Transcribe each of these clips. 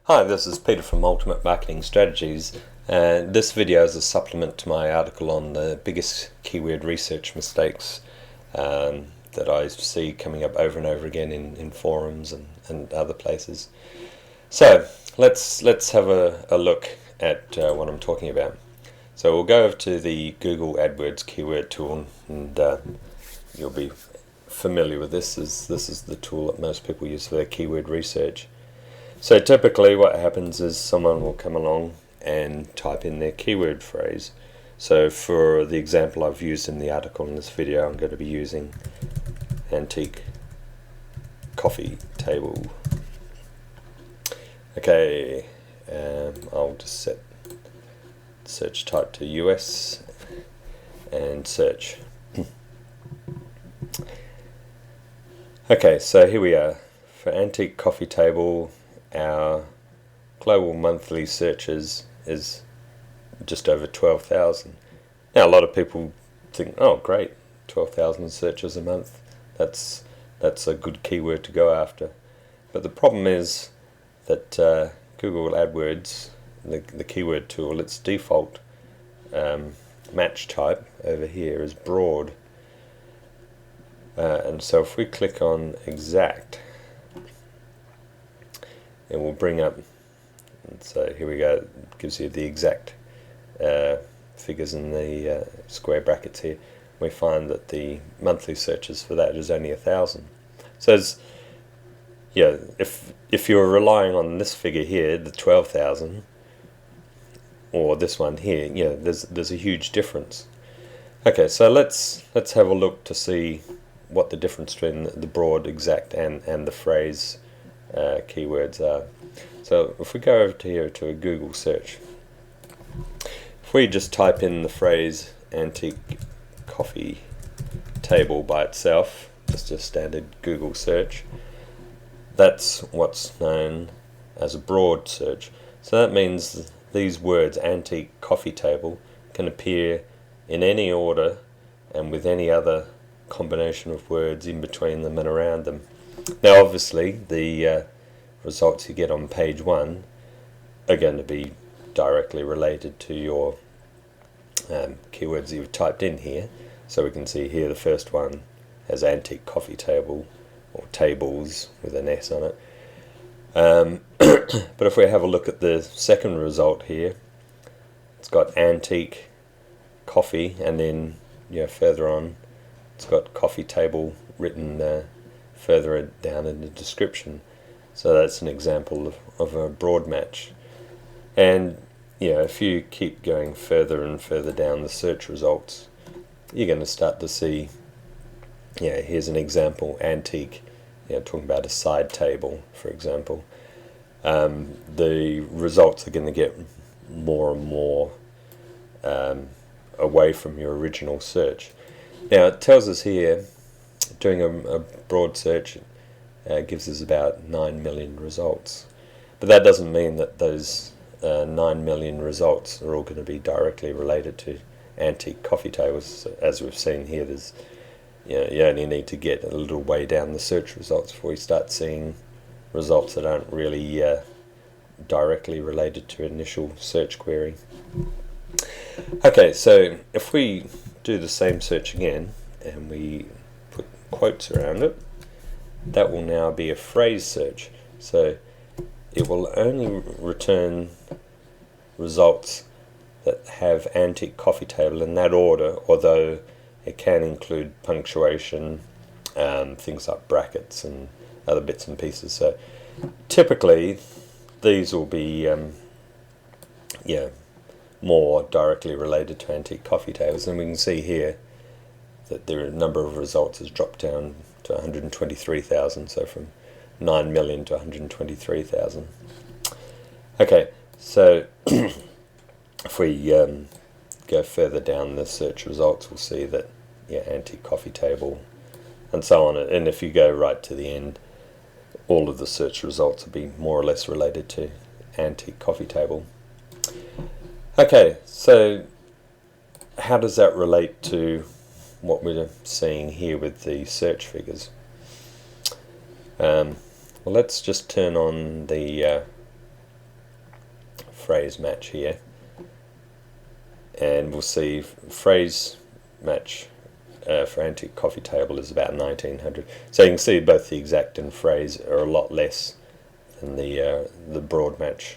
Hi, this is Peter from Ultimate Marketing Strategies, and this video is a supplement to my article on the biggest keyword research mistakes that I see coming up over and over again in forums and other places. So let's have a look at what I'm talking about. So we'll go over to the Google Adwords Keyword Tool, and you'll be familiar with this. This is the tool that most people use for their keyword research. So typically what happens is someone will come along and type in their keyword phrase. So for the example I've used in the article in this video, I'm going to be using antique coffee table. Okay, I'll just set search type to US and search. Okay, so here we are. For antique coffee table, our global monthly searches is just over 12,000. Now a lot of people think, oh great, 12,000 searches a month, that's a good keyword to go after. But the problem is that Google AdWords, the keyword tool, its default match type over here is broad, and so if we click on exact, it will bring up, and so here we go, it gives you the exact figures in the square brackets here. We find that the monthly searches for that is only 1,000. So it's, yeah, if you're relying on this figure here, the 12,000, or this one here, yeah, there's a huge difference. Okay, so let's have a look to see what the difference between the broad, exact, and the phrase keywords are. So if we go over to here to a Google search, if we just type in the phrase antique coffee table by itself, just a standard Google search, that's what's known as a broad search. So that means these words, antique coffee table, can appear in any order and with any other combination of words in between them and around them. Now obviously the results you get on page 1 are going to be directly related to your keywords you've typed in here. So we can see here the first one has antique coffee table, or tables with an S on it. But if we have a look at the second result here, it's got antique coffee, and then further on it's got coffee table written further down in the description. So that's an example of a broad match. And if you keep going further and further down the search results, you're going to start to see, here's an example, antique, talking about a side table, for example. The results are going to get more and more away from your original search. Now it tells us here, doing a broad search gives us about 9 million results. But that doesn't mean that those 9 million results are all going to be directly related to antique coffee tables. As we've seen here, there's you only need to get a little way down the search results before you start seeing results that aren't really directly related to initial search query. Okay, so if we do the same search again and we put quotes around it, that will now be a phrase search. So it will only return results that have antique coffee table in that order, although it can include punctuation, things like brackets and other bits and pieces. So typically these will be more directly related to antique coffee tables, and we can see here that the number of results has dropped down to 123,000, so from 9 million to 123,000. Okay, so if we go further down the search results, we'll see that antique coffee table and so on, and if you go right to the end, all of the search results will be more or less related to antique coffee table. Okay, so how does that relate to what we're seeing here with the search figures? Well, let's just turn on the phrase match here, and we'll see phrase match for antique coffee table is about 1900. So you can see both the exact and phrase are a lot less than the broad match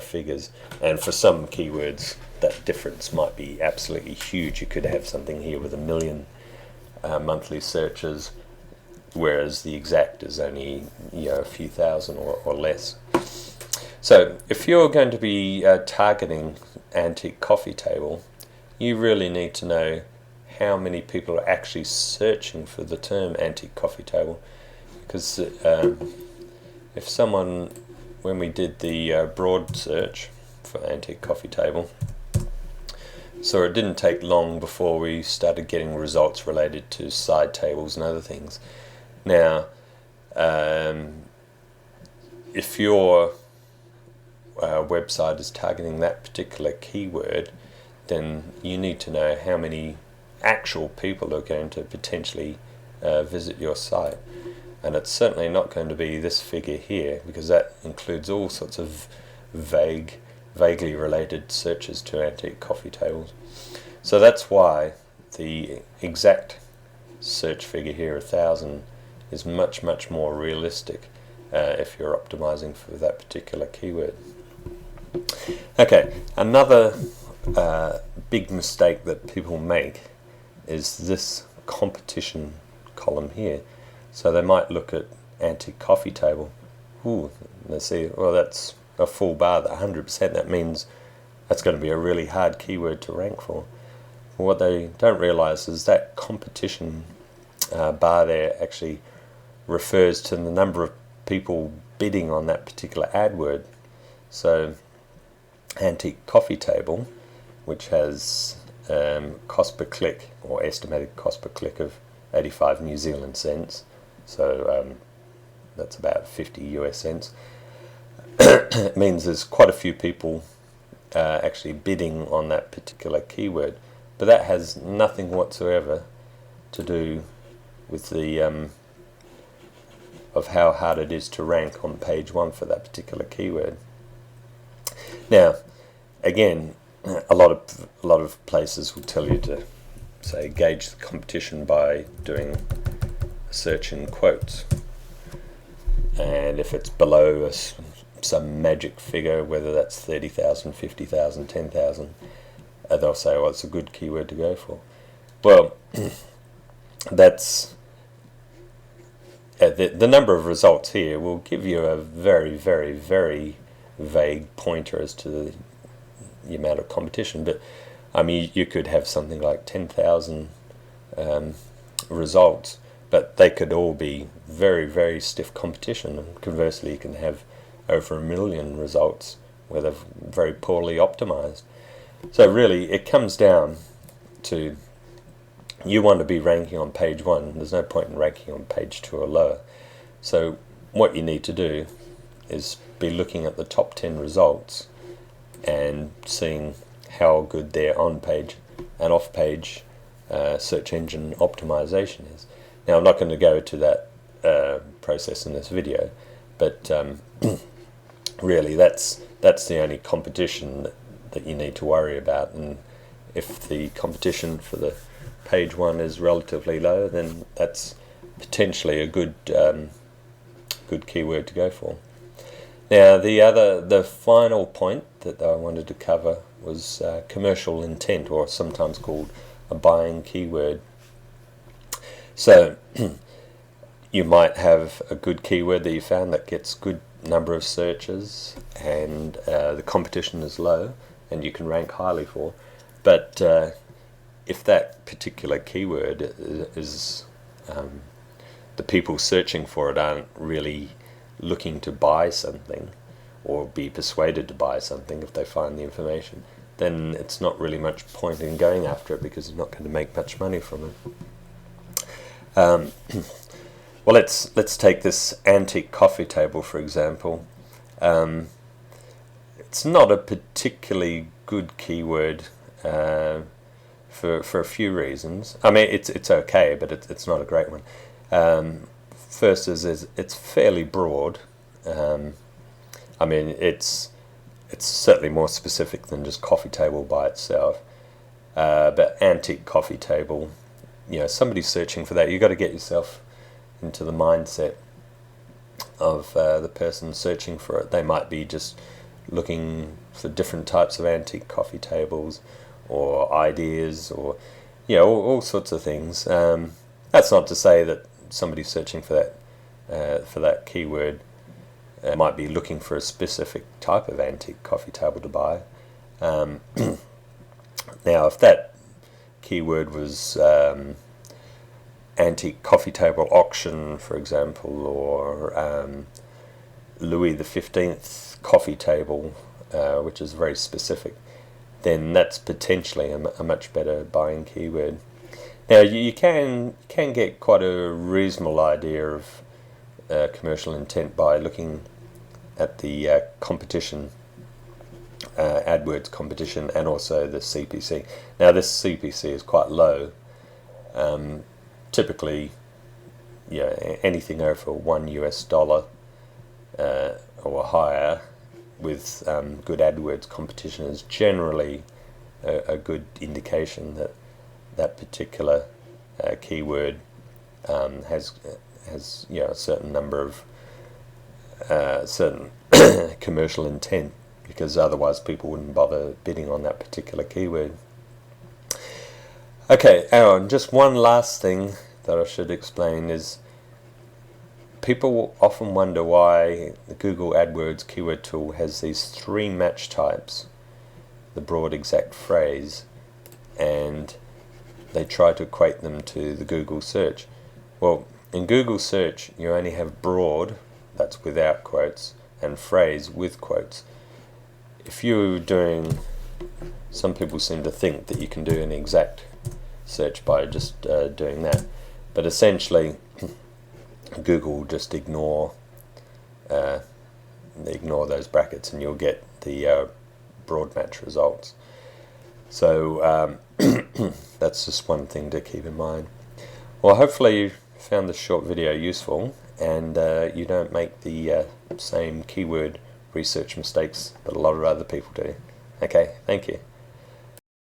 figures, and for some keywords that difference might be absolutely huge. You could have something here with 1 million monthly searches, whereas the exact is only a few thousand or less. So if you're going to be targeting antique coffee table, you really need to know how many people are actually searching for the term antique coffee table, because if someone, when we did the broad search for antique coffee table, so it didn't take long before we started getting results related to side tables and other things. Now, if your website is targeting that particular keyword, then you need to know how many actual people are going to potentially visit your site. And it's certainly not going to be this figure here, because that includes all sorts of vaguely related searches to antique coffee tables. So that's why the exact search figure here, 1,000, is much more realistic if you're optimizing for that particular keyword. Okay, another big mistake that people make is this competition column here. So they might look at antique coffee table, and they see, well, that's a full bar, that 100%, that means that's going to be a really hard keyword to rank for. What they don't realize is that competition bar there actually refers to the number of people bidding on that particular ad word. So antique coffee table, which has cost per click, or estimated cost per click, of 85 New Zealand cents, so that's about 50 US cents. It means there's quite a few people actually bidding on that particular keyword, but that has nothing whatsoever to do with the of how hard it is to rank on page 1 for that particular keyword. Now, again, a lot of places will tell you to, say, gauge the competition by doing a search in quotes, and if it's below some magic figure, whether that's 30,000, 50,000, 10,000, they'll say, well, it's a good keyword to go for. Well, that's the number of results here will give you a very vague pointer as to the amount of competition. But I mean, you could have something like 10,000 results, but they could all be very stiff competition. And conversely, you can have over 1 million results where they're very poorly optimized. So really, it comes down to, you want to be ranking on page 1. There's no point in ranking on page 2 or lower. So what you need to do is be looking at the top 10 results and seeing how good their on-page and off-page search engine optimization is. Now, I'm not going to go to that process in this video, but really that's the only competition that you need to worry about. And if the competition for the page 1 is relatively low, then that's potentially a good keyword to go for. Now, the final point that I wanted to cover was commercial intent, or sometimes called a buying keyword. So you might have a good keyword that you found that gets good number of searches, and the competition is low and you can rank highly for. But if that particular keyword is the people searching for it aren't really looking to buy something or be persuaded to buy something if they find the information, then it's not really much point in going after it, because you're not going to make much money from it. Well, let's take this antique coffee table, for example. It's not a particularly good keyword for a few reasons. I mean, it's okay, but it's not a great one. First is it's fairly broad. I mean, it's it's certainly more specific than just coffee table by itself. But antique coffee table, somebody's searching for that. You've got to get yourself into the mindset of the person searching for it. They might be just looking for different types of antique coffee tables or ideas or all sorts of things. That's not to say that somebody searching for that keyword might be looking for a specific type of antique coffee table to buy. Now, if that keyword was antique coffee table auction, for example, or Louis XV coffee table, which is very specific, then that's potentially a much better buying keyword. Now, you can get quite a reasonable idea of commercial intent by looking at the competition, AdWords competition, and also the CPC. Now, this CPC is quite low. Typically, anything over $1 or higher with good AdWords competition is generally a good indication that that particular keyword has a certain number of certain commercial intent, because otherwise people wouldn't bother bidding on that particular keyword. Okay, Aaron, just one last thing that I should explain is people often wonder why the Google Adwords Keyword Tool has these 3 match types, the broad, exact, phrase, and they try to equate them to the Google search. Well, in Google search you only have broad, that's without quotes, and phrase with quotes. If you're doing, some people seem to think that you can do an exact search by just doing that, but essentially Google will just ignore those brackets and you'll get the broad match results. So that's just one thing to keep in mind. Well, hopefully you found this short video useful and you don't make the same keyword research mistakes that a lot of other people do. Okay, thank you.